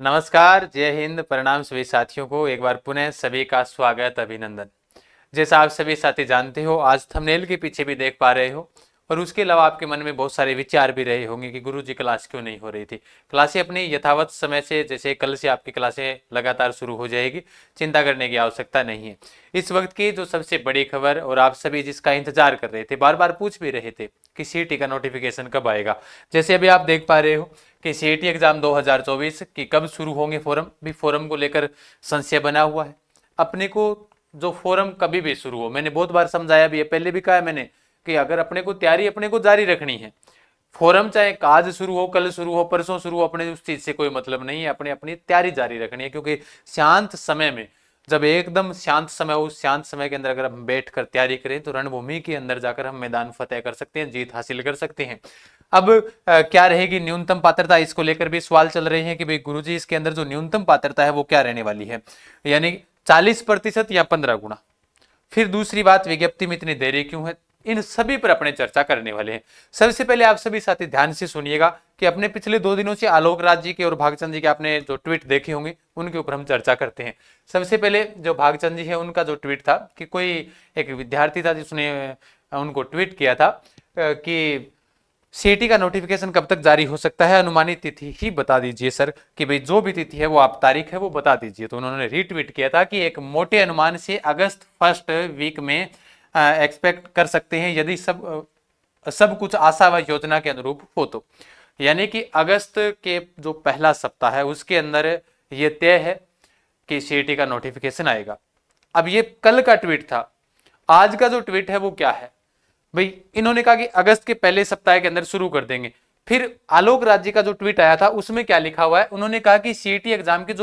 नमस्कार, जय हिंद, प्रणाम सभी साथियों को एक बार पुनः सभी का स्वागत, अभिनंदन। जैसा आप सभी साथी जानते हो, आज थंबनेल के पीछे भी देख पा रहे हो और उसके अलावा आपके मन में बहुत सारे विचार भी रहे होंगे कि गुरुजी क्लास क्यों नहीं हो रही थी। क्लासें अपनी यथावत समय से, जैसे कल से आपकी क्लासें लगातार शुरू हो जाएगी, चिंता करने की आवश्यकता नहीं है। इस वक्त की जो सबसे बड़ी खबर, और आप सभी जिसका इंतजार कर रहे थे, बार बार पूछ भी रहे थे कि सीईटी का नोटिफिकेशन कब आएगा। जैसे अभी आप देख पा रहे हो कि सीईटी एग्जाम 2024 की कब शुरू होंगे फॉरम, भी फॉरम को लेकर संशय बना हुआ है। अपने को जो फोरम कभी भी शुरू हो, मैंने बहुत बार समझाया भी है, पहले भी कहा है मैंने कि अगर अपने को तैयारी अपने को जारी रखनी है, फोरम चाहे आज शुरू हो, कल शुरू हो, परसों शुरू हो, अपने उस चीज से कोई मतलब नहीं है। अपने अपनी तैयारी जारी रखनी है, क्योंकि शांत समय में, जब एकदम शांत समय हो, उस शांत समय के अंदर अगर हम बैठ कर तैयारी करें तो रणभूमि के अंदर जाकर हम मैदान फतेह कर सकते हैं, जीत हासिल कर सकते हैं। अब क्या रहेगी न्यूनतम पात्रता, इसको लेकर भी सवाल चल रहे हैं कि भाई गुरुजी इसके अंदर जो न्यूनतम पात्रता है वो क्या रहने वाली है, यानी 40% या 15 गुना। फिर दूसरी बात, विज्ञप्ति में इतनी देरी क्यों है, इन सभी पर अपने चर्चा करने वाले हैं। सबसे पहले आप सभी साथी ध्यान से सुनिएगा कि अपने पिछले 2 दिनों से आलोक राज जी के और भागचंद जी के आपने जो ट्वीट देखे होंगे, उनके ऊपर हम चर्चा करते हैं। सबसे पहले जो भागचंद जी है, उनका जो ट्वीट था कि कोई एक विद्यार्थी था जिसने उनको ट्वीट किया था कि सीईटी का नोटिफिकेशन कब तक जारी हो सकता है, अनुमानित तिथि ही बता दीजिए सर, कि भाई जो भी तिथि है वो आप तारीख है वो बता दीजिए। तो उन्होंने रीट्वीट किया था कि एक मोटे अनुमान से अगस्त फर्स्ट वीक में एक्सपेक्ट कर सकते हैं, यदि सब कुछ आशा व योजना के अनुरूप हो तो। यानी कि अगस्त के जो पहला सप्ताह है उसके अंदर ये तय है कि सीईटी का नोटिफिकेशन आएगा। अब ये कल का ट्वीट था, आज का जो ट्वीट है वो क्या है भाई, इन्होंने कहा कि अगस्त के पहले सप्ताह के अंदर शुरू कर देंगे। फिर आलोक राज जी का जो ट्वीट आया था उसमें क्या लिखा हुआ है, उन्होंने कहा कि सीईटी एग्जाम की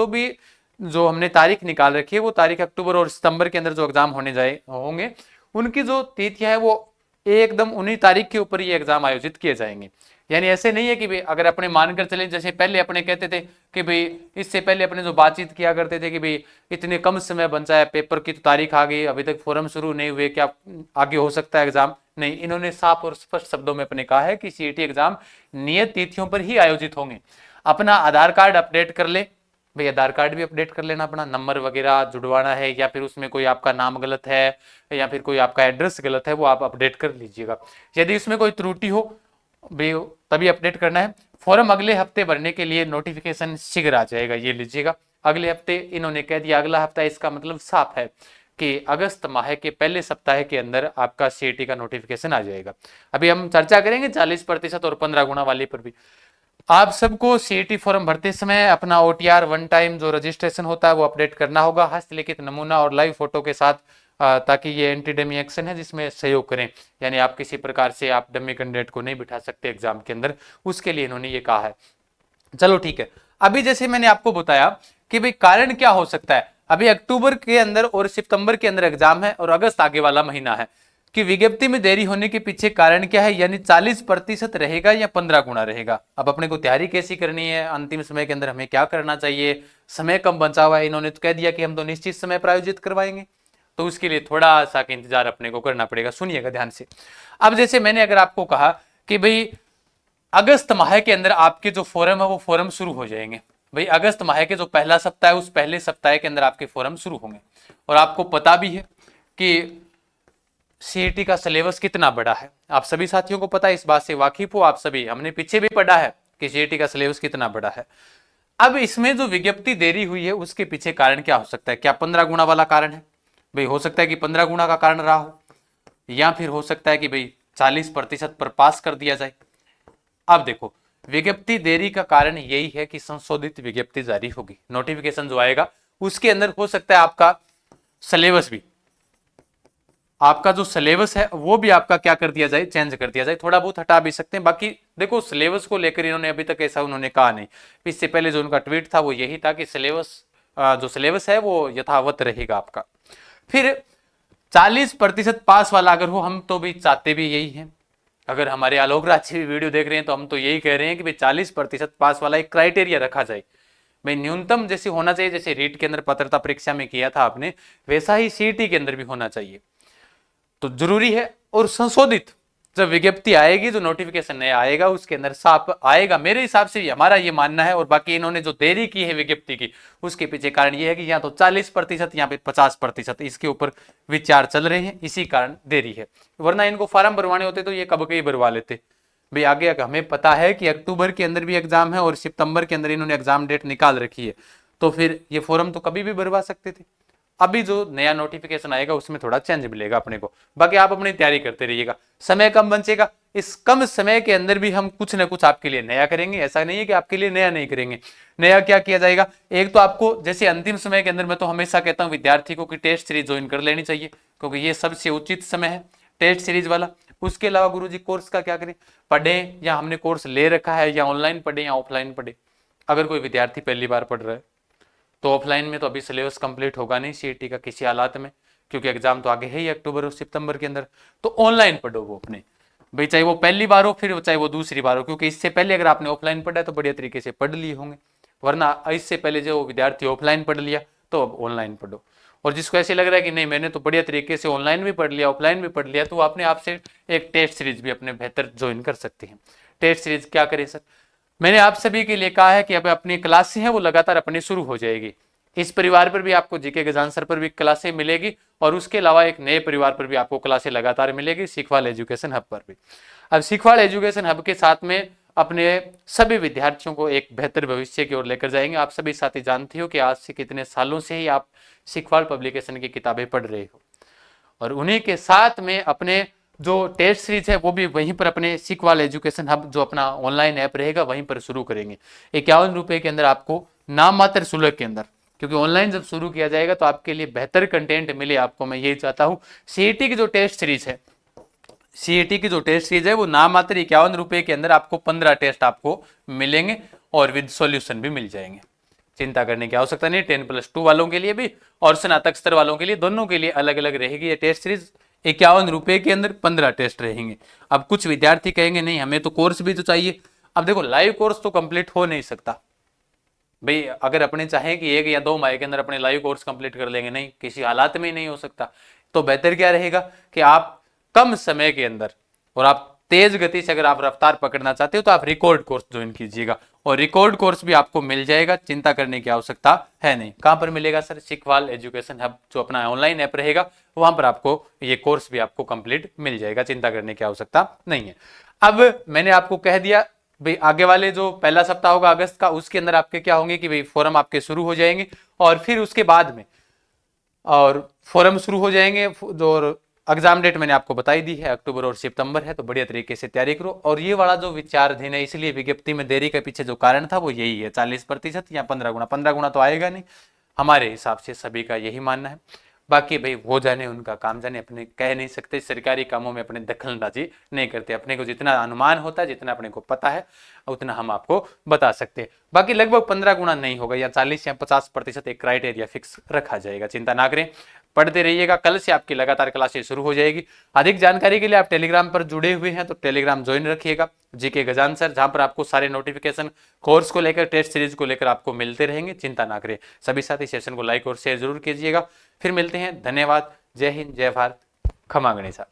जो हमने तारीख निकाल रखी है वो तारीख अक्टूबर और सितंबर के अंदर जो एग्जाम होंगे उनकी जो तिथियां है वो एकदम उन्हीं तारीख के ऊपर ये एग्जाम आयोजित किए जाएंगे। यानी ऐसे नहीं है कि भाई अगर अपने मानकर चले, जैसे पहले अपने कहते थे कि भाई इससे पहले अपने जो बातचीत किया करते थे कि भाई इतने कम समय बचा है, पेपर की तो तारीख आ गई, अभी तक फॉर्म शुरू नहीं हुए, क्या आगे हो सकता है एग्जाम। नहीं, इन्होंने साफ और स्पष्ट शब्दों में अपने कहा है कि सीईटी एग्जाम नियत तिथियों पर ही आयोजित होंगे। अपना आधार कार्ड अपडेट कर ले भाई, आधार कार्ड भी अपडेट कर लेना, अपना नंबर वगैरह जुड़वाना है, या फिर उसमें कोई आपका नाम गलत है या फिर कोई आपका एड्रेस गलत है वो आप अपडेट कर लीजिएगा। यदि उसमें कोई त्रुटि हो भी तभी अपडेट करना है। फॉर्म अगले हफ्ते भरने के लिए नोटिफिकेशन शीघ्र आ जाएगा, ये लीजिएगा। अगले हफ्ते इन्होंने कह दिया, अगला हफ्ता, इसका मतलब साफ है कि अगस्त माह के पहले सप्ताह के अंदर आपका सीईटी का नोटिफिकेशन आ जाएगा। अभी हम चर्चा करेंगे 40% और 15 गुना वाले पर भी। आप सबको सीईटी फॉर्म भरते समय अपना ओटीआर वन टाइम जो रजिस्ट्रेशन होता है वो अपडेट करना होगा, हस्तलिखित नमूना और लाइव फोटो के साथ, ताकि ये एंटी डमी एक्शन है जिसमें सहयोग करें। यानी आप किसी प्रकार से आप डमी कैंडिडेट को नहीं बिठा सकते एग्जाम के अंदर, उसके लिए इन्होंने ये कहा है। चलो ठीक है। अभी जैसे मैंने आपको बताया कि भाई कारण क्या हो सकता है, अभी अक्टूबर के अंदर और सितंबर के अंदर एग्जाम है और अगस्त आगे वाला महीना है, कि विज्ञप्ति में देरी होने के पीछे कारण क्या है, यानी 40% रहेगा या 15 गुना रहेगा। अब अपने को तैयारी कैसी करनी है, अंतिम समय के अंदर हमें क्या करना चाहिए, समय कम बचा हुआ है, इन्होंने तो कह दिया कि हम तो निश्चित समय पर आयोजित करवाएंगे, तो उसके लिए थोड़ा सा इंतजार अपने को करना पड़ेगा। सुनिएगा ध्यान से। अब जैसे मैंने अगर आपको कहा कि भाई अगस्त माह के अंदर आपके जो फोरम है वो फोरम शुरू हो जाएंगे, भाई अगस्त माह के जो पहला सप्ताह है उस पहले सप्ताह के अंदर आपके फोरम शुरू होंगे। और आपको पता भी है कि सीईटी का सिलेबस कितना बड़ा है, आप सभी साथियों को पता है, इस बात से वाकिफ हो आप सभी, हमने पीछे भी पढ़ा है कि सीईटी का सिलेबस कितना बड़ा है। अब इसमें जो विज्ञप्ति देरी हुई है उसके पीछे कारण क्या हो सकता है, क्या 15 गुना वाला कारण है, भाई हो सकता है कि 15 गुना का कारण रहा हो, या फिर हो सकता है कि भाई 40% पर पास कर दिया जाए। अब देखो, विज्ञप्ति देरी का कारण यही है कि संशोधित विज्ञप्ति जारी होगी, नोटिफिकेशन जो आएगा उसके अंदर हो सकता है आपका सिलेबस भी, आपका जो सिलेबस है वो भी आपका क्या कर दिया जाए, चेंज कर दिया जाए, थोड़ा बहुत हटा भी सकते हैं। बाकी देखो सिलेबस को लेकर इन्होंने अभी तक ऐसा उन्होंने कहा नहीं, इससे पहले जो उनका ट्वीट था वो यही था कि जो सिलेबस है वो यथावत रहेगा आपका। फिर 40% पास वाला अगर हो, हम तो भी चाहते भी यही है, अगर हमारे आलोक राज जी वीडियो देख रहे हैं तो हम तो यही कह रहे हैं कि भाई 40% पास वाला एक क्राइटेरिया रखा जाए, भाई न्यूनतम जैसे होना चाहिए, जैसे रीट के अंदर पात्रता परीक्षा में किया था आपने, वैसा ही सीईटी के अंदर भी होना चाहिए, तो जरूरी है। और संशोधित जब विज्ञप्ति आएगी, जो नोटिफिकेशन नया आएगा, उसके अंदर साफ आएगा। मेरे हिसाब से भी हमारा ये मानना है, और बाकी इन्होंने जो देरी की है विज्ञप्ति की, उसके पीछे कारण ये है कि यहाँ तो 40%, यहाँ पे 50%, इसके ऊपर विचार चल रहे हैं, इसी कारण देरी है। वरना इनको फॉर्म भरवाने होते तो ये कब के ही भरवा लेते भाई। आगे हमें पता है कि अक्टूबर के अंदर भी एग्जाम है और सितंबर के अंदर इन्होंने एग्जाम डेट निकाल रखी है, तो फिर ये फॉर्म तो कभी भी भरवा सकते थे। अभी जो नया नोटिफिकेशन आएगा उसमें थोड़ा चेंज मिलेगा अपने को। बाकी आप अपनी तैयारी करते रहिएगा, समय कम बचेगा, इस कम समय के अंदर भी हम कुछ ना कुछ आपके लिए नया करेंगे। ऐसा नहीं है कि आपके लिए नया नहीं करेंगे। नया क्या किया जाएगा, एक तो आपको जैसे अंतिम समय के अंदर, मैं तो हमेशा कहता हूं विद्यार्थी को कि टेस्ट सीरीज ज्वाइन कर लेनी चाहिए, क्योंकि ये सबसे उचित समय है टेस्ट सीरीज वाला। उसके अलावा गुरुजी कोर्स का क्या करें, पढ़े या हमने कोर्स ले रखा है, या ऑनलाइन पढ़े या ऑफलाइन पढ़े। अगर कोई विद्यार्थी पहली बार पढ़ रहा है तो ऑफलाइन में तो अभी सिलेबस कंप्लीट होगा नहीं सीईटी का किसी हालात में, क्योंकि एग्जाम तो आगे है ही अक्टूबर और सितंबर के अंदर। तो ऑनलाइन पढ़ो वो अपने भाई, चाहे वो पहली बार हो फिर चाहे वो दूसरी बार हो, क्योंकि इससे पहले अगर आपने ऑफलाइन पढ़ा है तो बढ़िया तरीके से पढ़ लिए होंगे। वरना इससे पहले जो विद्यार्थी ऑफलाइन पढ़ लिया तो अब ऑनलाइन पढ़ो। और जिसको ऐसे लग रहा है कि नहीं मैंने तो बढ़िया तरीके से ऑनलाइन भी पढ़ लिया ऑफलाइन भी पढ़ लिया, तो अपने आप से एक टेस्ट सीरीज भी अपने बेहतर ज्वाइन कर सकते हैं। टेस्ट सीरीज क्या करें सर, मैंने आप सभी के लिए कहा है कि अब अपनी क्लासें हैं वो लगातार अपनी शुरू हो जाएगी। इस परिवार पर भी आपको जीके गजान सर पर भी क्लासें मिलेगी, और उसके अलावा एक नए परिवार पर भी आपको क्लासें लगातार मिलेगी, सीखवाल एजुकेशन हब पर भी। अब सीखवाल एजुकेशन हब के साथ में अपने सभी विद्यार्थियों को एक बेहतर भविष्य की ओर लेकर जाएंगे। आप सभी साथी जानते हो कि आज से कितने सालों से ही आप सीखवाल पब्लिकेशन की किताबें पढ़ रहे हो, और उन्हीं के साथ में अपने जो टेस्ट सीरीज है वो भी वहीं पर अपने सीखवाल एजुकेशन हब जो अपना ऑनलाइन ऐप रहेगा वहीं पर शुरू करेंगे। 51 रुपए के अंदर आपको नाम मात्र शुल्क के अंदर, क्योंकि ऑनलाइन जब शुरू किया जाएगा तो आपके लिए बेहतर कंटेंट मिले आपको, मैं यही चाहता हूँ। सीईटी की जो टेस्ट सीरीज है, सीईटी की जो टेस्ट सीरीज है वो नाम मात्र 51 रुपए के अंदर आपको 15 टेस्ट आपको मिलेंगे, और विद सॉल्यूशन भी मिल जाएंगे। चिंता करने की आवश्यकता नहीं। 10+2 वालों के लिए भी और स्नातक स्तर वालों के लिए, दोनों के लिए अलग अलग रहेगी ये टेस्ट सीरीज। 51 रुपए के अंदर 15 टेस्ट रहेंगे। अब कुछ विद्यार्थी कहेंगे नहीं हमें तो कोर्स भी तो चाहिए। अब देखो लाइव कोर्स तो कंप्लीट हो नहीं सकता भाई, अगर अपने चाहें कि 1 या 2 माह के अंदर अपने लाइव कोर्स कंप्लीट कर लेंगे, नहीं, किसी हालात में नहीं हो सकता। तो बेहतर क्या रहेगा कि आप कम समय के अंदर, और आप तेज गति से अगर आप रफ्तार पकड़ना चाहते हो तो आप रिकॉर्ड कोर्स ज्वाइन कीजिएगा, और रिकॉर्ड कोर्स भी आपको मिल जाएगा, चिंता करने की आवश्यकता है नहीं। कहां पर मिलेगा सर, सीखवाल एजुकेशन हब जो अपना ऑनलाइन ऐप रहेगा वहां पर आपको ये कोर्स भी आपको कंप्लीट मिल जाएगा, चिंता करने की आवश्यकता नहीं है। अब मैंने आपको कह दिया भाई आगे वाले जो पहला सप्ताह होगा अगस्त का, उसके अंदर आपके क्या होंगे कि भाई फॉरम आपके शुरू हो जाएंगे, और फिर उसके बाद में और फॉरम शुरू हो जाएंगे। जो एग्जाम डेट मैंने आपको बताई दी है, अक्टूबर और सितंबर है, तो बढ़िया तरीके से तैयारी करो। और ये वाला जो विचाराधीन है, इसलिए विज्ञप्ति में देरी के पीछे जो कारण था वो यही है, 40% या 15 गुना। 15 गुना तो आएगा नहीं, हमारे हिसाब से सभी का यही मानना है। बाकी भाई वो जाने उनका काम जाने, अपने कह नहीं सकते, सरकारी कामों में अपने दखलंदाजी नहीं करते। अपने को जितना अनुमान होता है, जितना अपने को पता है, उतना हम आपको बता सकते हैं। बाकी लगभग 15 गुना नहीं होगा, या 40 या 50% एक क्राइटेरिया फिक्स रखा जाएगा, चिंता ना करें। पढ़ते रहिएगा, कल से आपकी लगातार क्लासेस शुरू हो जाएगी। अधिक जानकारी के लिए आप टेलीग्राम पर जुड़े हुए हैं तो टेलीग्राम ज्वाइन रखिएगा, जीके गजान सर, जहां पर आपको सारे नोटिफिकेशन कोर्स को लेकर, टेस्ट सीरीज को लेकर आपको मिलते रहेंगे, चिंता ना करें। सभी साथी सेशन को लाइक और शेयर जरूर कीजिएगा। फिर मिलते हैं, धन्यवाद, जय हिंद, जय भारत, खमा गणेशा।